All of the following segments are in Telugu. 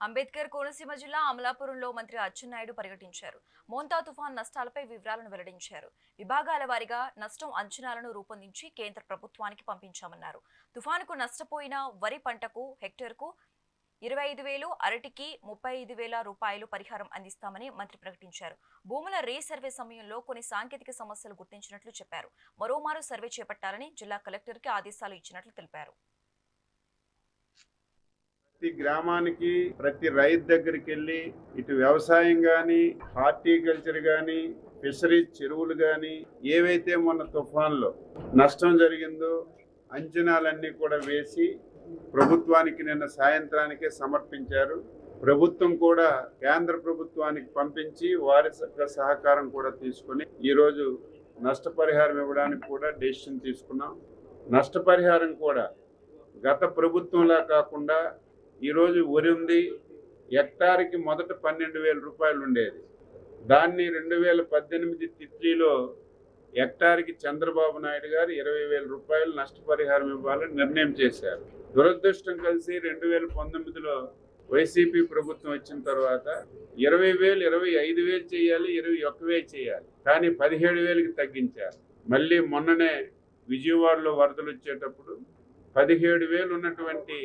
అంబేద్కర్ కోనసీమ జిల్లా అమలాపురంలో మంత్రి అచ్చెన్నాయుడు పర్యటించారు. మోంతా తుఫాన్ నష్టాలపై వివరాలను వెల్లడించారు. విభాగాల వారీగా నష్టం అంచనాలను రూపొందించి కేంద్ర ప్రభుత్వానికి పంపించామన్నారు. తుఫానుకు నష్టపోయిన వరి పంటకు హెక్టేర్కు 25,000, అరటికి 35,000 రూపాయలు పరిహారం అందిస్తామని మంత్రి ప్రకటించారు. భూముల రీసర్వే సమయంలో కొన్ని సాంకేతిక సమస్యలు గుర్తించినట్లు చెప్పారు. మరోమారు సర్వే చేపట్టాలని జిల్లా కలెక్టర్కి ఆదేశాలు ఇచ్చినట్లు తెలిపారు. ప్రతి గ్రామానికి ప్రతి రైతు దగ్గరికి వెళ్ళి ఇటు వ్యవసాయం కానీ, హార్టికల్చర్ కానీ, ఫిషరీస్ చెరువులు కానీ ఏవైతే మొన్న తుఫాన్లో నష్టం జరిగిందో అంచనాలన్నీ కూడా వేసి ప్రభుత్వానికి నిన్న సాయంత్రానికే సమర్పించారు. ప్రభుత్వం కూడా కేంద్ర ప్రభుత్వానికి పంపించి వారి సహకారం కూడా తీసుకుని ఈరోజు నష్టపరిహారం ఇవ్వడానికి కూడా డెసిషన్ తీసుకున్నాం. నష్టపరిహారం కూడా గత ప్రభుత్వంలా కాకుండా ఈరోజు వరి ఉంది, హెక్టార్కి మొదట 12,000 రూపాయలు ఉండేది. దాన్ని 2018 తిత్లీలో హెక్టార్కి చంద్రబాబు నాయుడు గారు 20,000 రూపాయలు నష్టపరిహారం ఇవ్వాలని నిర్ణయం చేశారు. దురదృష్టం కలిసి 2019లో వైసీపీ ప్రభుత్వం వచ్చిన తర్వాత 20,000, 25,000 చేయాలి, 21,000 చేయాలి, కానీ 17,000కి తగ్గించారు. మళ్ళీ మొన్ననే విజయవాడలో వరదలు వచ్చేటప్పుడు 17,000 ఉన్నటువంటి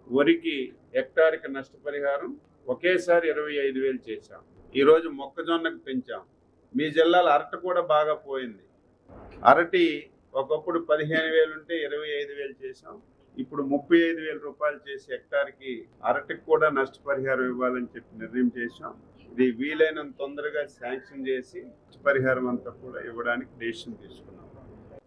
వరికి హెక్టార్కి నష్టపరిహారం ఒకేసారి 25,000 చేశాం. ఈరోజు మొక్కజొన్నకు పెంచాం. మీ జిల్లాలో అరటి కూడా బాగా పోయింది. అరటి ఒకప్పుడు 15,000 ఉంటే 25,000 చేశాం. ఇప్పుడు 35,000 రూపాయలు చేసి హెక్టార్కి అరటికి కూడా నష్టపరిహారం ఇవ్వాలని చెప్పి నిర్ణయం చేశాం. ఇది వీలైనంత తొందరగా శాంక్షన్ చేసి నష్టపరిహారం అంతా కూడా ఇవ్వడానికి డెసిషన్ తీసుకున్నాం.